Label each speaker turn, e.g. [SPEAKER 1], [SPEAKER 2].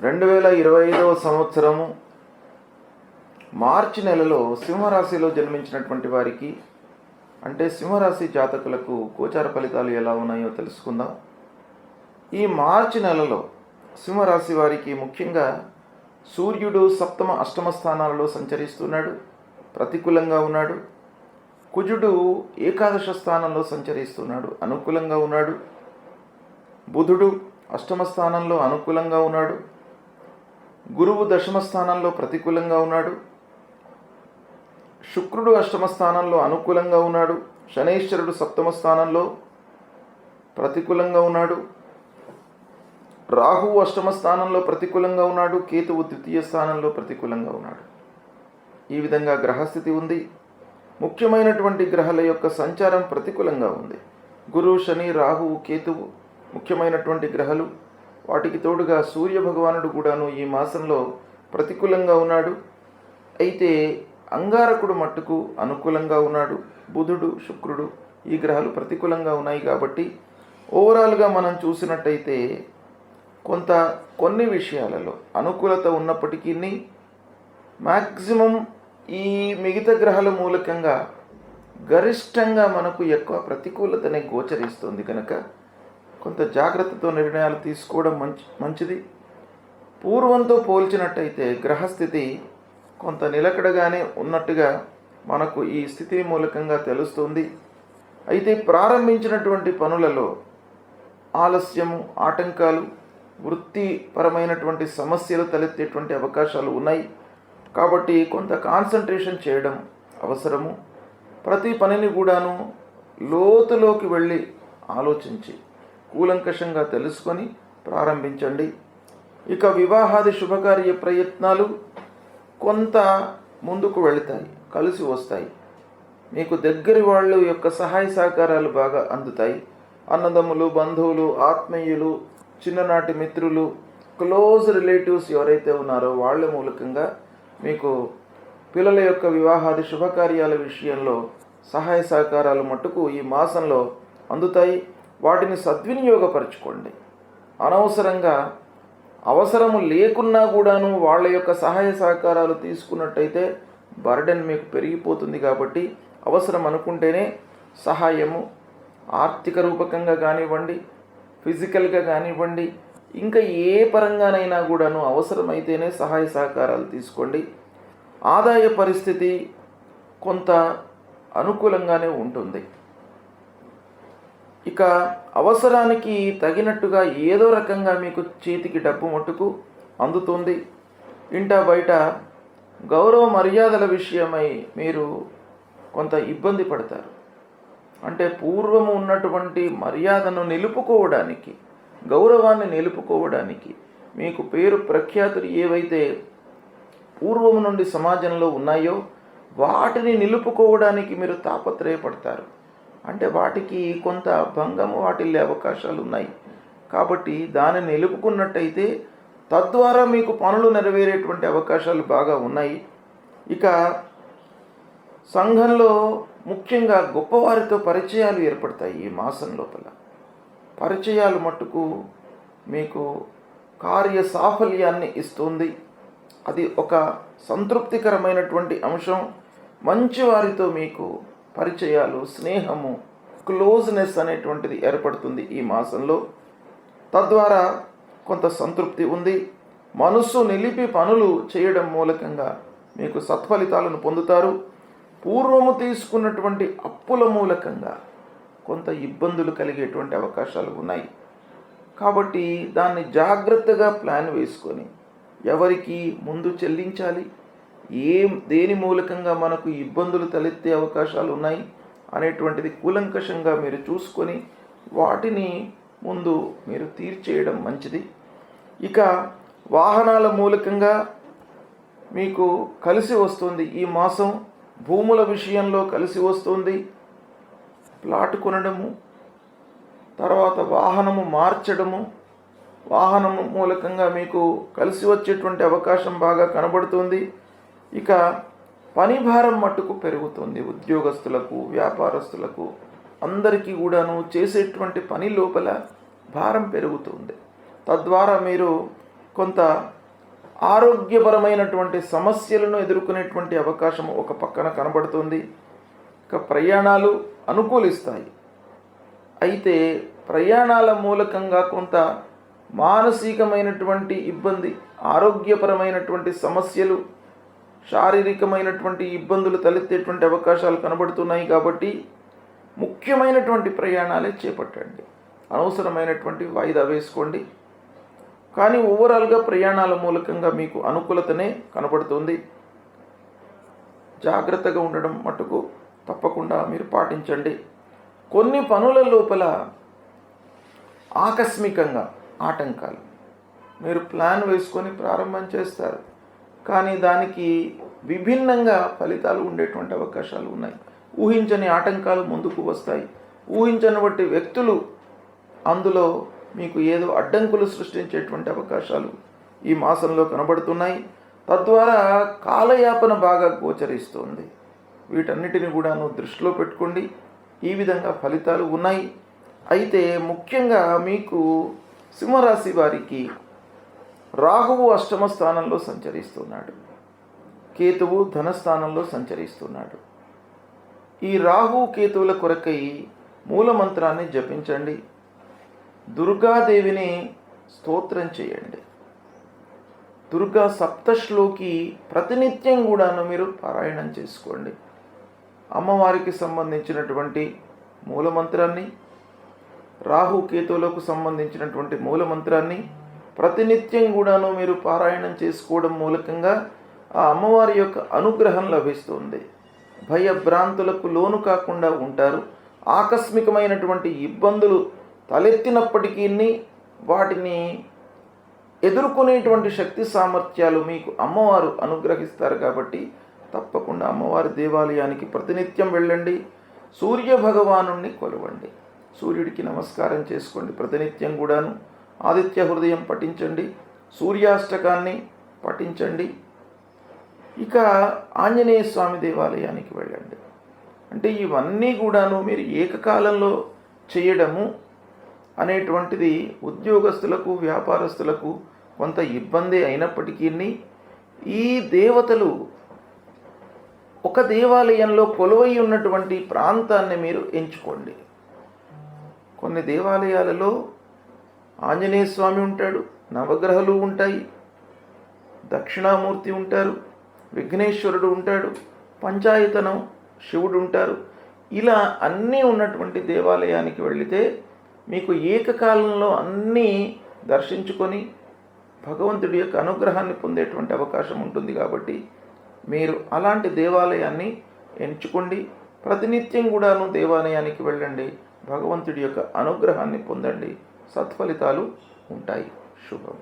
[SPEAKER 1] 2025వ సంవత్సరము మార్చి నెలలో సింహరాశిలో జన్మించినటువంటి వారికి, అంటే సింహరాశి జాతకులకు గోచార ఫలితాలు ఎలా ఉన్నాయో తెలుసుకుందాం. ఈ మార్చి నెలలో సింహరాశి వారికి ముఖ్యంగా సూర్యుడు సప్తమ అష్టమ స్థానాలలో సంచరిస్తున్నాడు, ప్రతికూలంగా ఉన్నాడు. కుజుడు ఏకాదశ స్థానంలో సంచరిస్తున్నాడు, అనుకూలంగా ఉన్నాడు. బుధుడు అష్టమ స్థానంలో అనుకూలంగా ఉన్నాడు. గురువు దశమ స్థానంలో ప్రతికూలంగా ఉన్నాడు. శుక్రుడు అష్టమ స్థానంలో అనుకూలంగా ఉన్నాడు. శనైశ్వరుడు సప్తమ స్థానంలో ప్రతికూలంగా ఉన్నాడు. రాహువు అష్టమ స్థానంలో ప్రతికూలంగా ఉన్నాడు. కేతువు ద్వితీయ స్థానంలో ప్రతికూలంగా ఉన్నాడు. ఈ విధంగా గ్రహస్థితి ఉంది. ముఖ్యమైనటువంటి గ్రహాల యొక్క సంచారం ప్రతికూలంగా ఉంది. గురు, శని, రాహువు, కేతువు ముఖ్యమైనటువంటి గ్రహాలు. వాటికి తోడుగా సూర్య భగవానుడు కూడాను ఈ మాసంలో ప్రతికూలంగా ఉన్నాడు. అయితే అంగారకుడు మట్టుకు అనుకూలంగా ఉన్నాడు. బుధుడు, శుక్రుడు ఈ గ్రహాలు ప్రతికూలంగా ఉన్నాయి. కాబట్టి ఓవరాల్గా మనం చూసినట్టయితే కొన్ని విషయాలలో అనుకూలత ఉన్నప్పటికీ మ్యాక్సిమం ఈ మిగతా గ్రహాల మూలకంగా గరిష్టంగా మనకు ఎక్కువ ప్రతికూలతనే గోచరిస్తుంది. కనుక కొంత జాగ్రత్తతో నిర్ణయాలు తీసుకోవడం మంచిది. పూర్వంతో పోల్చినట్టయితే గ్రహస్థితి కొంత నిలకడగానే ఉన్నట్టుగా మనకు ఈ స్థితి మూలకంగా తెలుస్తుంది. అయితే ప్రారంభించినటువంటి పనులలో ఆలస్యము, ఆటంకాలు, వృత్తిపరమైనటువంటి సమస్యలు తలెత్తేటువంటి అవకాశాలు ఉన్నాయి. కాబట్టి కొంత కాన్సన్ట్రేషన్ చేయడం అవసరము. ప్రతి పనిని కూడాను లోతులోకి వెళ్ళి ఆలోచించి కూలంకషంగా తెలుసుకొని ప్రారంభించండి. ఇక వివాహాది శుభకార్య ప్రయత్నాలు కొంత ముందుకు వెళతాయి, కలిసి వస్తాయి. మీకు దగ్గరి వాళ్ళ యొక్క సహాయ సహకారాలు బాగా అందుతాయి. అన్నదమ్ములు, బంధువులు, ఆత్మీయులు, చిన్ననాటి మిత్రులు, క్లోజ్ రిలేటివ్స్ ఎవరైతే ఉన్నారో వాళ్ళ మూలకంగా మీకు పిల్లల యొక్క వివాహాది శుభకార్యాల విషయంలో సహాయ సహకారాలు మట్టుకు ఈ మాసంలో అందుతాయి. వాటిని సద్వినియోగపరచుకోండి. అనవసరంగా అవసరము లేకున్నా కూడాను వాళ్ళ యొక్క సహాయ సహకారాలు తీసుకున్నట్టయితే బర్డెన్ మీకు పెరిగిపోతుంది. కాబట్టి అవసరం అనుకుంటేనే సహాయము, ఆర్థిక రూపకంగా కానివ్వండి, ఫిజికల్గా కానివ్వండి, ఇంకా ఏ పరంగానైనా కూడాను అవసరమైతేనే సహాయ సహకారాలు తీసుకోండి. ఆదాయ పరిస్థితి కొంత అనుకూలంగానే ఉంటుంది. ఇక అవసరానికి తగినట్టుగా ఏదో రకంగా మీకు చేతికి డబ్బు మట్టుకు అందుతుంది. ఇంట బయట గౌరవ మర్యాదల విషయమై మీరు కొంత ఇబ్బంది పడతారు. అంటే పూర్వము ఉన్నటువంటి మర్యాదను నిలుపుకోవడానికి, గౌరవాన్ని నిలుపుకోవడానికి, మీకు పేరు ప్రఖ్యాతులు ఏవైతే పూర్వము నుండి సమాజంలో ఉన్నాయో వాటిని నిలుపుకోవడానికి మీరు తాపత్రయపడతారు. అంటే వాటికి కొంత భంగము వాటిల్లే అవకాశాలు ఉన్నాయి. కాబట్టి దాన్ని నిలుపుకున్నట్టయితే తద్వారా మీకు పనులు నెరవేరేటువంటి అవకాశాలు బాగా ఉన్నాయి. ఇక సంఘంలో ముఖ్యంగా గొప్పవారితో పరిచయాలు ఏర్పడతాయి. ఈ మాసం లోపల పరిచయాలు మట్టుకు మీకు కార్య సాఫల్యాన్ని ఇస్తుంది. అది ఒక సంతృప్తికరమైనటువంటి అంశం. మంచి వారితో మీకు పరిచయాలు, స్నేహము, క్లోజ్నెస్ అనేటువంటిది ఏర్పడుతుంది ఈ మాసంలో. తద్వారా కొంత సంతృప్తి ఉంది. మనస్సు నిలిపి పనులు చేయడం మూలకంగా మీకు సత్ఫలితాలను పొందుతారు. పూర్వము తీసుకున్నటువంటి అప్పుల మూలకంగా కొంత ఇబ్బందులు కలిగేటువంటి అవకాశాలు ఉన్నాయి. కాబట్టి దాన్ని జాగ్రత్తగా ప్లాన్ వేసుకొని ఎవరికి ముందు చెల్లించాలి, దేని మూలకంగా మనకు ఇబ్బందులు తలెత్తే అవకాశాలు ఉన్నాయి అనేటువంటిది కూలంకషంగా మీరు చూసుకొని వాటిని ముందు మీరు తీర్చేయడం మంచిది. ఇక వాహనాల మూలకంగా మీకు కలిసి వస్తుంది ఈ మాసం. భూముల విషయంలో కలిసి వస్తుంది. ప్లాట్ కొనడము, తర్వాత వాహనము మార్చడము, వాహనము మూలకంగా మీకు కలిసి వచ్చేటువంటి అవకాశం బాగా కనబడుతుంది. ఇక పని భారం మట్టుకు పెరుగుతుంది. ఉద్యోగస్తులకు, వ్యాపారస్తులకు అందరికీ కూడాను చేసేటువంటి పని లోపల భారం పెరుగుతుంది. తద్వారా మీరు కొంత ఆరోగ్యపరమైనటువంటి సమస్యలను ఎదుర్కొనేటువంటి అవకాశం ఒక పక్కన కనబడుతుంది. ఇక ప్రయాణాలు అనుకూలిస్తాయి. అయితే ప్రయాణాల మూలకంగా కొంత మానసికమైనటువంటి ఇబ్బంది, ఆరోగ్యపరమైనటువంటి సమస్యలు, శారీరకమైనటువంటి ఇబ్బందులు తలెత్తేటువంటి అవకాశాలు కనబడుతున్నాయి. కాబట్టి ముఖ్యమైనటువంటి ప్రయాణాలే చేపట్టండి. అనవసరమైనటువంటి వాయిదా వేసుకోండి. కానీ ఓవరాల్గా ప్రయాణాల మూలకంగా మీకు అనుకూలతనే కనబడుతుంది. జాగ్రత్తగా ఉండడం మటుకు తప్పకుండా మీరు పాటించండి. కొన్ని పనుల లోపల ఆకస్మికంగా ఆటంకాలు, మీరు ప్లాన్ వేసుకొని ప్రారంభం చేస్తారు, కానీ దానికి విభిన్నంగా ఫలితాలు ఉండేటువంటి అవకాశాలు ఉన్నాయి. ఊహించని ఆటంకాలు ముందుకు వస్తాయి. ఊహించని బట్టి వ్యక్తులు అందులో మీకు ఏదో అడ్డంకులు సృష్టించేటువంటి అవకాశాలు ఈ మాసంలో కనబడుతున్నాయి. తద్వారా కాలయాపన బాగా గోచరిస్తుంది. వీటన్నిటిని కూడాను దృష్టిలో పెట్టుకోండి. ఈ విధంగా ఫలితాలు ఉన్నాయి. అయితే ముఖ్యంగా మీకు సింహరాశి వారికి రాహువు అష్టమ స్థానంలో సంచరిస్తున్నాడు, కేతువు ధనస్థానంలో సంచరిస్తున్నాడు. ఈ రాహు కేతువుల కొరకై మూలమంత్రాన్ని జపించండి. దుర్గాదేవిని స్తోత్రం చేయండి. దుర్గా సప్తశ్లోకి ప్రతినిత్యం కూడాను మీరు పారాయణం చేసుకోండి. అమ్మవారికి సంబంధించినటువంటి మూలమంత్రాన్ని, రాహుకేతువులకు సంబంధించినటువంటి మూలమంత్రాన్ని ప్రతినిత్యం కూడాను మీరు పారాయణం చేసుకోవడం మూలకంగా ఆ అమ్మవారి యొక్క అనుగ్రహం లభిస్తుంది. భయభ్రాంతులకు లోను కాకుండా ఉంటారు. ఆకస్మికమైనటువంటి ఇబ్బందులు తలెత్తినప్పటికీ వాటిని ఎదుర్కొనేటువంటి శక్తి సామర్థ్యాలు మీకు అమ్మవారు అనుగ్రహిస్తారు. కాబట్టి తప్పకుండా అమ్మవారి దేవాలయానికి ప్రతినిత్యం వెళ్ళండి. సూర్య భగవానుణ్ణి కొలవండి. సూర్యుడికి నమస్కారం చేసుకోండి. ప్రతినిత్యం కూడాను ఆదిత్య హృదయం పఠించండి. సూర్యాష్టకాన్ని పఠించండి. ఇక ఆంజనేయ స్వామి దేవాలయానికి వెళ్ళండి. అంటే ఇవన్నీ కూడాను మీరు ఏకకాలంలో చేయడము అనేటువంటిది ఉద్యోగస్తులకు, వ్యాపారస్తులకు కొంత ఇబ్బంది అయినప్పటికీ ఈ దేవతలు ఒక దేవాలయంలో కొలువై ఉన్నటువంటి ప్రాంతాన్ని మీరు ఎంచుకోండి. కొన్ని దేవాలయాలలో ఆంజనేయ స్వామి ఉంటాడు, నవగ్రహాలు ఉంటాయి, దక్షిణామూర్తి ఉంటారు, విఘ్నేశ్వరుడు ఉంటాడు, పంచాయతనం శివుడు ఉంటారు. ఇలా అన్నీ ఉన్నటువంటి దేవాలయానికి వెళితే మీకు ఏకకాలంలో అన్నీ దర్శించుకొని భగవంతుడి యొక్క అనుగ్రహాన్ని పొందేటువంటి అవకాశం ఉంటుంది. కాబట్టి మీరు అలాంటి దేవాలయాన్ని ఎంచుకోండి. ప్రతినిత్యం కూడాను దేవాలయానికి వెళ్ళండి. భగవంతుడి యొక్క అనుగ్రహాన్ని పొందండి. సత్ఫలితాలు ఉంటాయి. శుభం.